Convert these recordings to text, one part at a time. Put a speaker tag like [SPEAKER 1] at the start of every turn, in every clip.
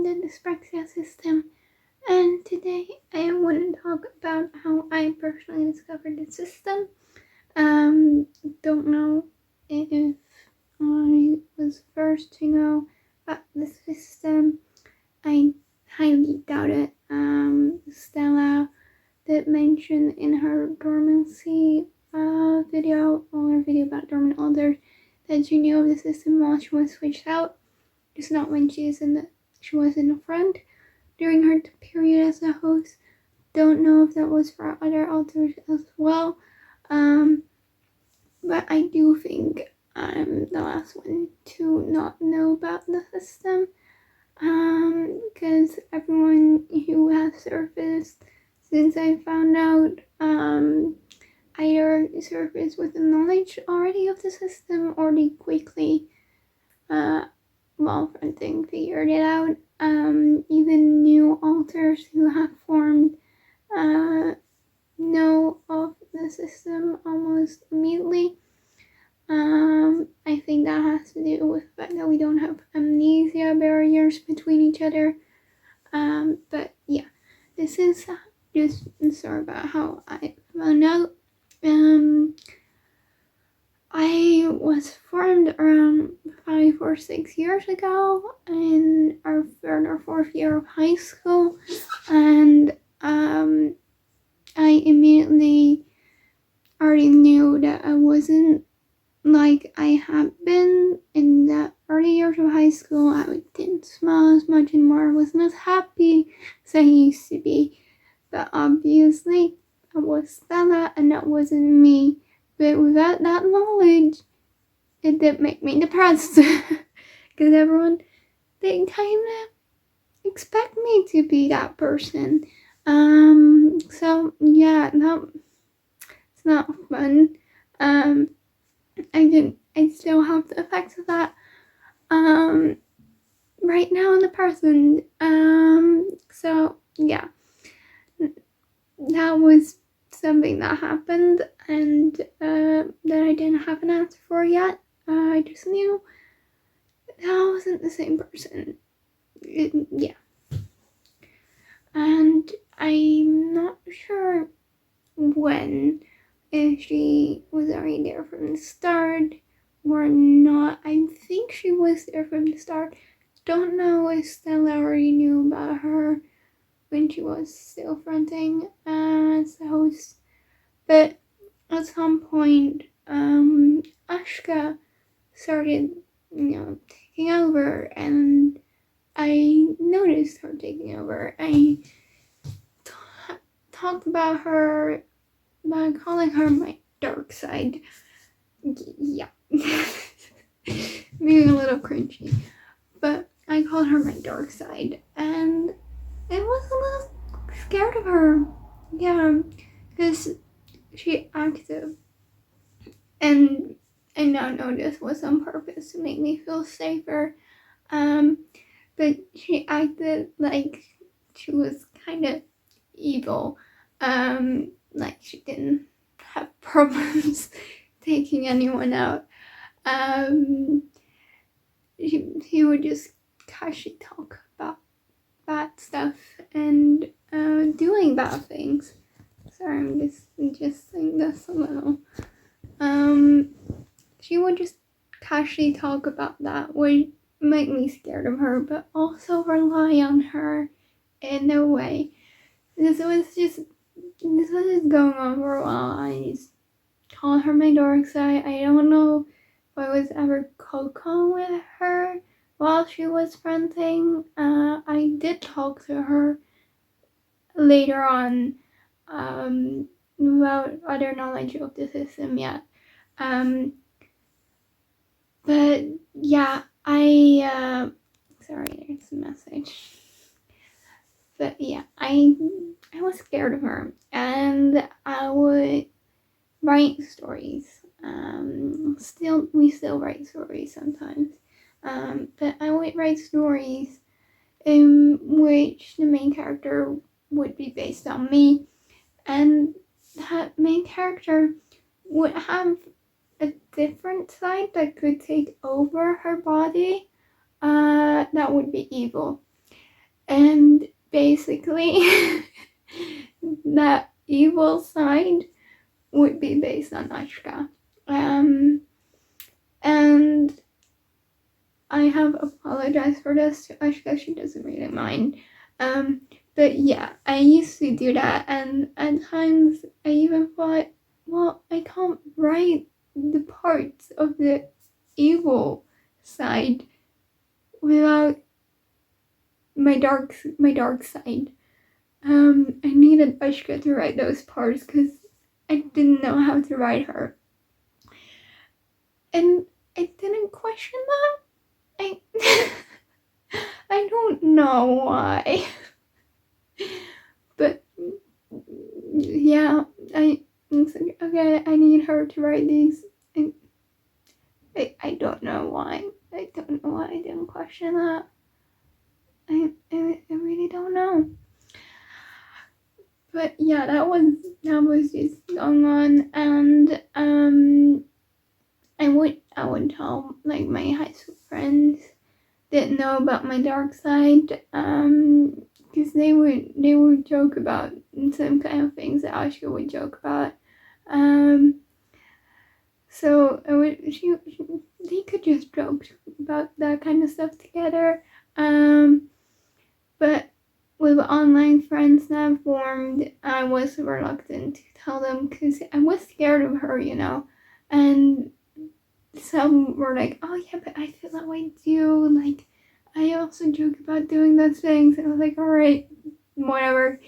[SPEAKER 1] the dyspraxia system, and today I want to talk about how I personally discovered the system. Don't know if I was first to know about the system. I highly doubt it. Stella did mention in her dormancy video, or her video about dormant alders, that she knew of the system while she was switched out. Just not when she was in the front during her period as a host. Don't know if that was for other alters as well. But I do think I'm the last one to not know about the system. Because everyone who has surfaced since I found out, either surfaced with the knowledge already of the system, or they quickly, while fronting, figured it out. Even new alters who have formed, know of the system almost immediately. I think that has to do with the fact that we don't have amnesia barriers between each other. But yeah, this is just a story about how I found out. I was formed around 5 or 6 years ago in our 3rd or 4th year of high school, and I immediately already knew that I wasn't like I had been in the early years of high school. I didn't smile as much anymore. I wasn't as happy as I used to be. But obviously, I was Stella, and that wasn't me. But without that knowledge, it did make me depressed. Because everyone, they kind of expect me to be that person. So yeah, it's not fun. I still have the effects of that right now in the present. So yeah, that was something that happened, and that I didn't have an answer for yet. I just knew that I wasn't the same person. Yeah. And I'm not sure when, if she was already there from the start or not. I think she was there from the start. Don't know if Stella already knew about her when she was still fronting as the host. But at some point, Ashka started, taking over, and I noticed her taking over. I talked about her by calling her my dark side. Yeah. Maybe a little cringy. But I called her my dark side, and I was a little scared of her. Yeah, because she acted, and I now know this was on purpose to make me feel safer. But she acted like she was kind of evil. Like she didn't have problems taking anyone out. She would just casually talk about bad stuff and doing bad things. Sorry, I'm just adjusting this a little. She would just casually talk about that, would make me scared of her, but also rely on her in a way. This was just going on for a while. I just called her my dark side. I don't know if I was ever Coco with her while she was fronting. I did talk to her later on, without other knowledge of the system yet. But yeah, sorry, there's a message. But yeah, I was scared of her, and I would write stories. We still write stories sometimes. But I would write stories in which the main character would be based on me, and that main character would have a different side that could take over her body. That would be evil. And basically, that evil side would be based on Ashka. And I have apologized for this to Ashka. She doesn't really mind. But yeah, I used to do that, and at times I even thought, well, I can't write the parts of the evil side without my dark side. I needed Ashka to write those parts because I didn't know how to write her, and I didn't question that. I I don't know why, but yeah, I said, okay, I need her to write these. And I don't know why. I don't know why I didn't question that. I really don't know. But yeah, that was just going on, and I would tell like my high school friends didn't know about my dark side, because they would joke about some kind of things that Ashka would joke about. So they could just joke about that kind of stuff together. But with online friends that I formed, I was reluctant to tell them because I was scared of her, and some were like, oh yeah, but I feel that way too, like I also joke about doing those things, and I was like, alright, whatever.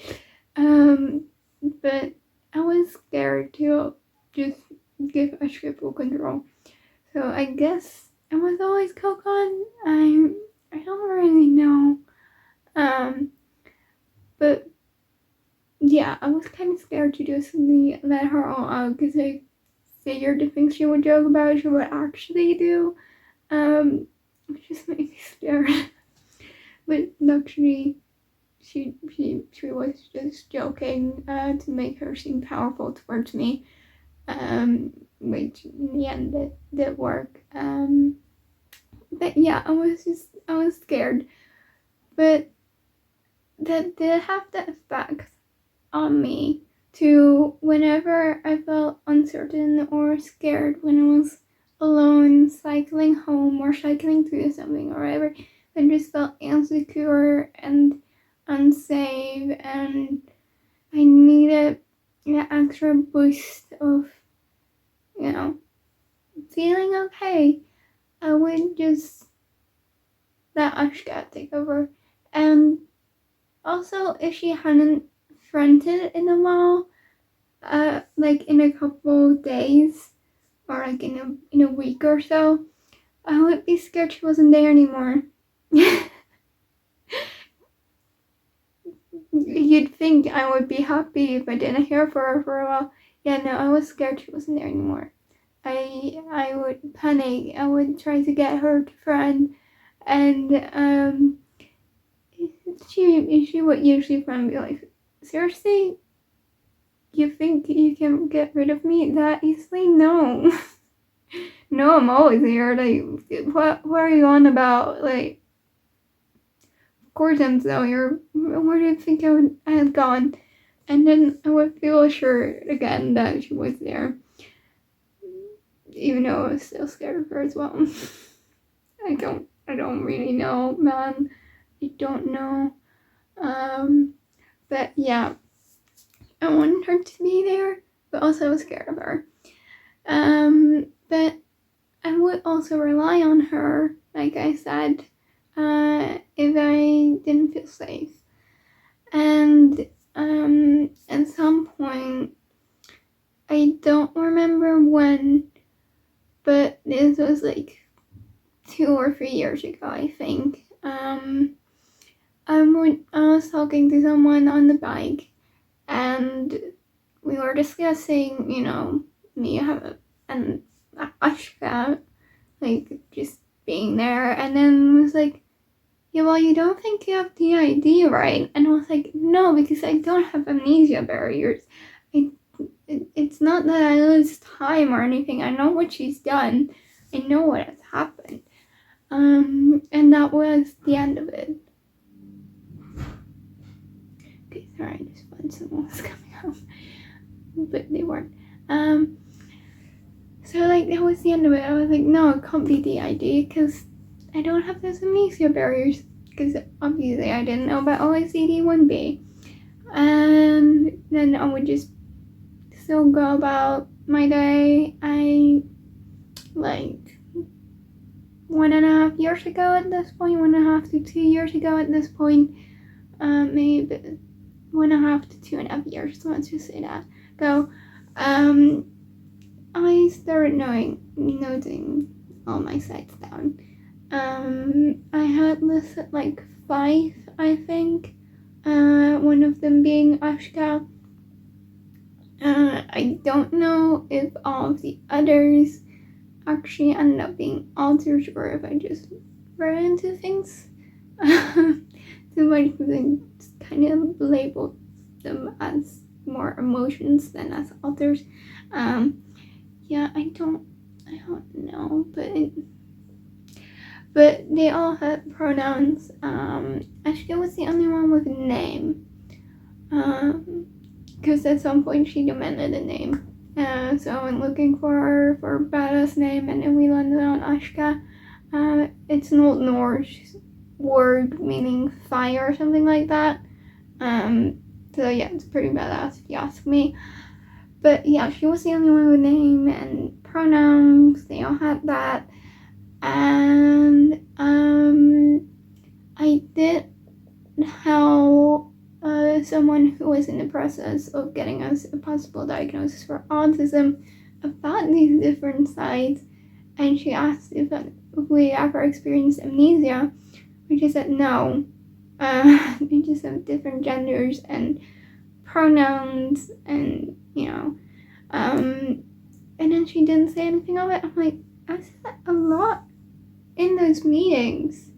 [SPEAKER 1] But I was scared to just give Ashka full control, so I guess I was always Kokon. I don't really know, but yeah, I was kind of scared to just let her all out because I figured the things she would joke about she would actually do. It just made me scared. But actually, she was just joking to make her seem powerful towards me, which in the end did work. But yeah, I was scared, but that did have the effect on me to whenever I felt uncertain or scared when I was alone cycling home or cycling through something or whatever, I just felt insecure and unsafe, and I needed an extra boost of, feeling okay. I would just let Ashka take over. And also, if she hadn't fronted in a while, like in a couple days or like in a week or so, I would be scared she wasn't there anymore. You'd think I would be happy if I didn't hear from her for a while. Yeah, no, I was scared she wasn't there anymore. I would panic. I would try to get her to friend, and she would usually friend be like, seriously, you think you can get rid of me that easily? No. No, I'm always here. Like, what are you on about? Like, of course I'm still here. Where do you think I had gone? And then I would feel assured again that she was there, even though I was still scared of her as well. I don't really know, man. I don't know. But yeah, I wanted her to be there, but also I was scared of her. But I would also rely on her, like I said, if I didn't feel safe. And at some point, I don't remember when, but this was like 2 or 3 years ago, I think. I was talking to someone on the bike, and we were discussing, me and Ashka, like just being there, and then was like, yeah, well, you don't think you have the ID, right? And I was like, no, because I don't have amnesia barriers. It's not that I lose time or anything. I know what she's done. I know what has happened. And that was the end of it. Sorry, I just thought someone was coming out, but they weren't. So like that was the end of it. I was like, no, it can't be DID because I don't have those amnesia barriers. Because obviously I didn't know about OSCD 1B, and then I would just still go about my day. I like 1.5 years ago at this point, 1.5 to 2 years ago at this point, maybe 1.5 to 2.5 years. So let's just say that. Go. I started noting all my sites down. I had listed like 5, I think. One of them being Ashka. I don't know if all of the others actually ended up being alters or if I just read into things too much because I just kind of labeled them as more emotions than as alters. Yeah, I don't know, but they all had pronouns. Ashka was the only one with a name. Because at some point she demanded a name. So I went looking for her for a badass name, and then we landed on Ashka. It's an Old Norse word meaning fire or something like that. So yeah, it's pretty badass if you ask me. But yeah, she was the only one with a name and pronouns. They all had that. And I did help someone who was in the process of getting us a possible diagnosis for autism about these different sides, and she asked if we ever experienced amnesia, we just said no. They just have different genders and pronouns, and and then she didn't say anything of it. I'm like, I said a lot in those meetings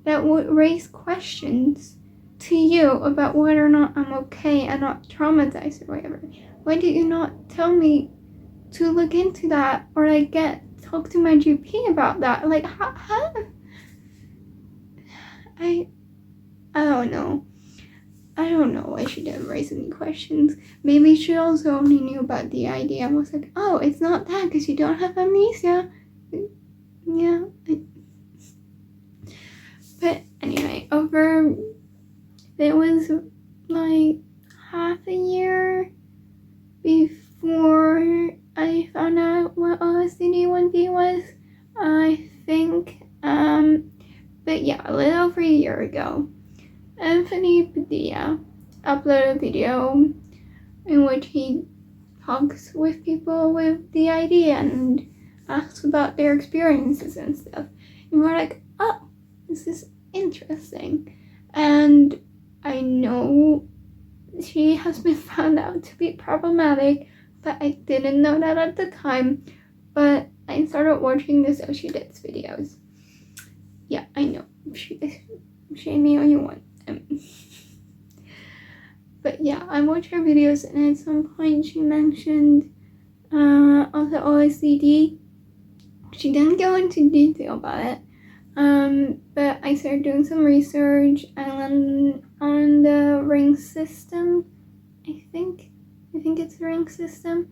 [SPEAKER 1] that would raise questions to you about whether or not I'm okay and not traumatized or whatever. Why did you not tell me to look into that or like talk to my GP about that? Like, how? I don't know. I don't know why she didn't raise any questions. Maybe she also only knew about the idea and was like, oh, it's not that because you don't have amnesia. Yeah. But anyway, it was like half a year before I found out what OSCD 1B was, I think. But yeah, a little over a year ago, Anthony Padilla uploaded a video in which he talks with people with the idea and asks about their experiences and stuff. And we're like, oh, this is interesting. And I know she has been found out to be problematic, but I didn't know that at the time. But I started watching the So She Did's videos. Yeah, I know. She me all you want. But yeah, I watched her videos, and at some point she mentioned also OSCD. She didn't go into detail about it. But I started doing some research. I landed on the ring system. I think it's the ring system.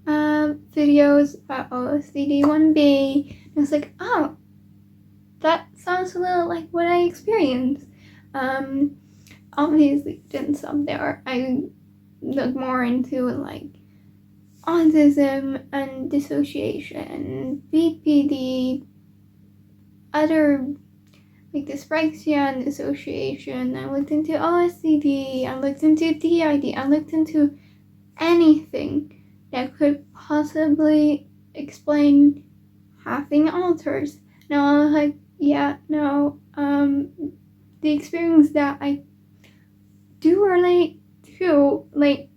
[SPEAKER 1] Videos about OSCD 1B. And I was like, oh, that sounds a little like what I experienced. Obviously didn't stop there. I looked more into like autism and dissociation, BPD, other like dyspraxia and dissociation. I looked into OSCD, I looked into DID, I looked into anything that could possibly explain having alters. Now I was like, yeah, no, the experience that I do relate to, like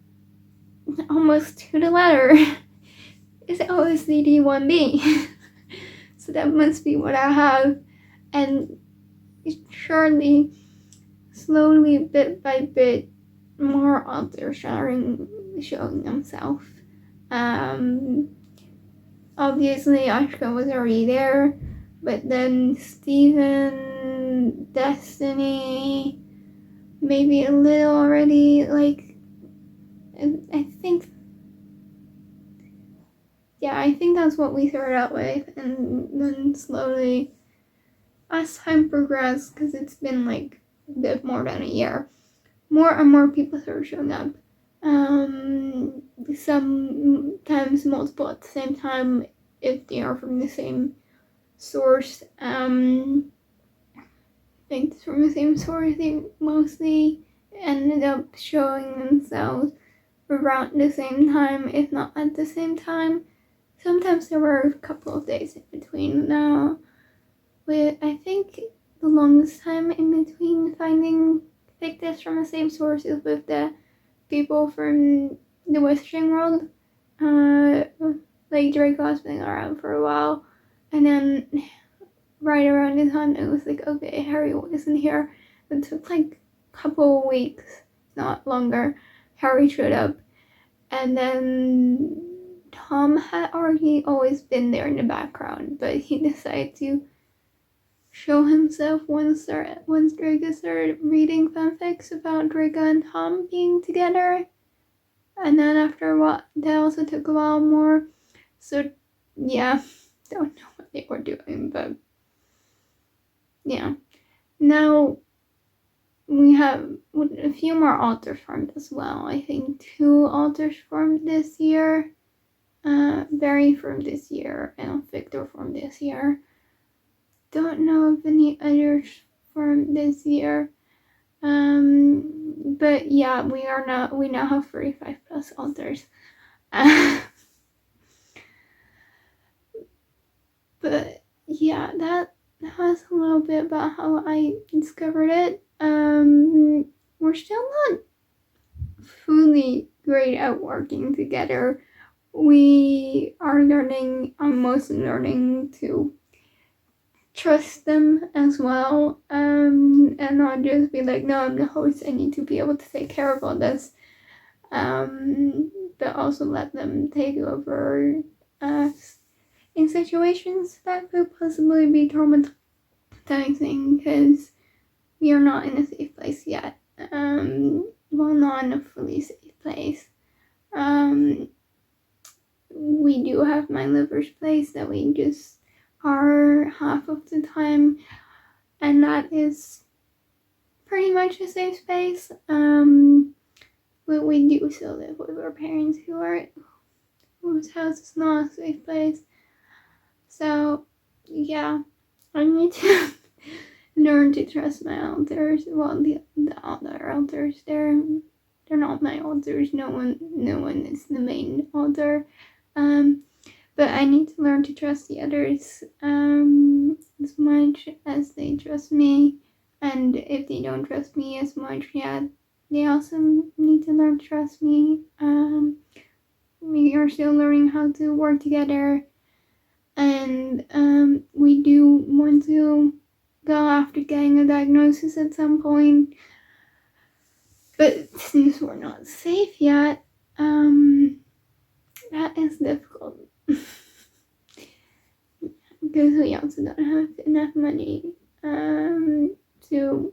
[SPEAKER 1] almost to the letter, is OSCD 1B. So that must be what I have. And surely, slowly, bit by bit, more authors showing themselves. Obviously, Ashka was already there, but then Steven, Destiny, maybe a little already, like, I think that's what we started out with, and then slowly, as time progressed, because it's been like a bit more than a year, more and more people started showing up. Sometimes multiple at the same time if they are from the same source. Like from the same source, they mostly ended up showing themselves around the same time, if not at the same time. Sometimes there were a couple of days in between. Now, with I think the longest time in between finding this from the same source is with the people from the Western world. Like Draco has been around for a while, and then right around the time it was like, okay, Harry wasn't here. It took like a couple of weeks, not longer. Harry showed up, and then Tom had already always been there in the background, but he decided to show himself once Draco started reading fanfics about Draco and Tom being together. And then after a while, that also took a while more. So yeah, don't know what they were doing, but yeah. Now we have a few more authors formed as well. I think 2 authors formed this year. Barry formed this year, and Victor formed this year. Don't know if any others formed this year. But yeah, we now have 45 plus authors. But yeah, that was a little bit about how I discovered it. We're still not fully great at working together. We are learning, I'm mostly learning to trust them as well, and not just be like, no, I'm the host, I need to be able to take care of all this, but also let them take over in situations that could possibly be traumatizing, because we are not in a safe place yet. Well, not in a fully safe place. We do have my liver's place that we just are half of the time, and that is pretty much a safe space. But we do still live with our parents whose house is not a safe place. So yeah, I need to learn to trust my elders. Well, the other elders, they're not my elders. No one is the main elder. But I need to learn to trust the others as much as they trust me. And if they don't trust me as much, yeah, they also need to learn to trust me. We are still learning how to work together, and we do want to go after getting a diagnosis at some point. But since we're not safe yet, that is difficult. Because we also don't have enough money to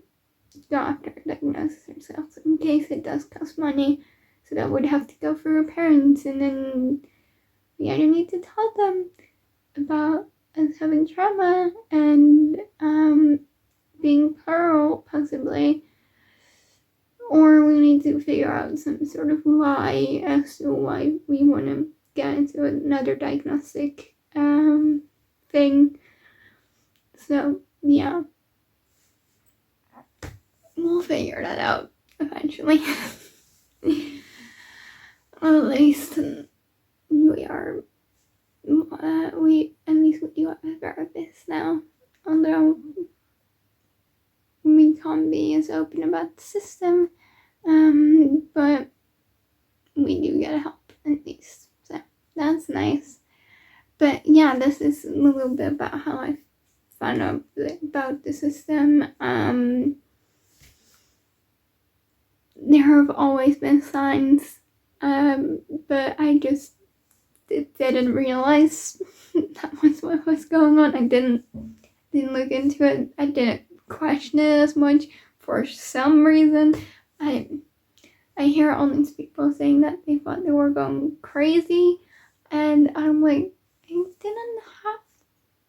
[SPEAKER 1] go after a diagnosis ourselves in case it does cost money. So that would have to go through our parents, and then we either need to tell them about us having trauma and being plural, possibly, or we need to figure out some sort of lie as to why we want to get into another diagnostic thing. So yeah, we'll figure that out eventually. At least we are. At least we do have a therapist now, although we can't be as open about the system, but we do get help at least, so that's nice. But yeah, this is a little bit about how I found out about the system. There have always been signs, but I just didn't realize that was what was going on. I didn't look into it. I didn't question it as much. for some reason, I hear all these people saying that they thought they were going crazy, and I'm like, I didn't have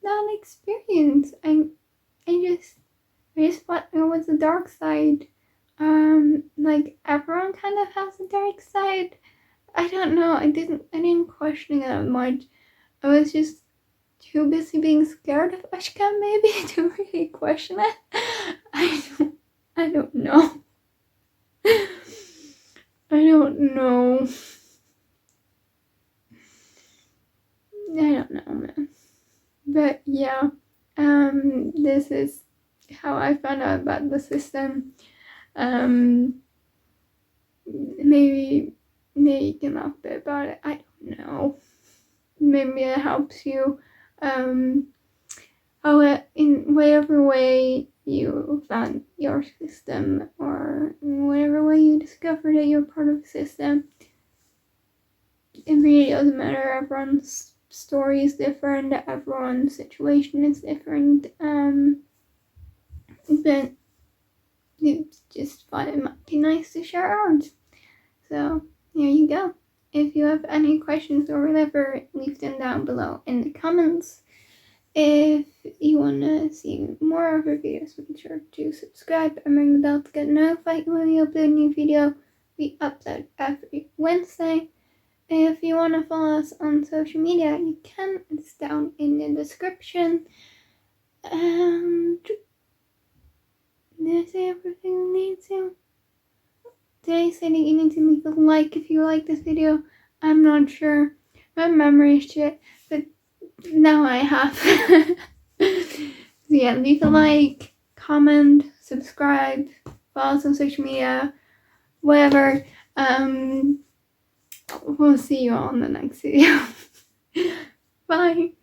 [SPEAKER 1] that experience. I just thought it was the dark side. Like everyone kind of has a dark side. I don't know. I didn't question it that much. I was just too busy being scared of Ashka maybe to really question it. I don't know. I don't know. I don't know, man. But yeah, this is how I found out about the system. Maybe you can laugh a bit about it. I don't know. Maybe it helps you. In whatever way you found your system, or in whatever way you discovered that you're part of the system, it really doesn't matter. Everyone's story is different. Everyone's situation is different. But you just thought it might be nice to share ours. So here you go. If you have any questions or whatever, leave them down below in the comments. If you want to see more of our videos, make sure to subscribe and ring the bell to get notified when we upload a new video. We upload every Wednesday. If you want to follow us on social media, you can. It's down in the description. And did I say everything you need to? Did I say that you need to leave a like if you like this video? I'm not sure. My memory is shit, but now I have. So yeah, leave a like, comment, subscribe, follow us on social media, whatever. We'll see you all in the next video. Bye.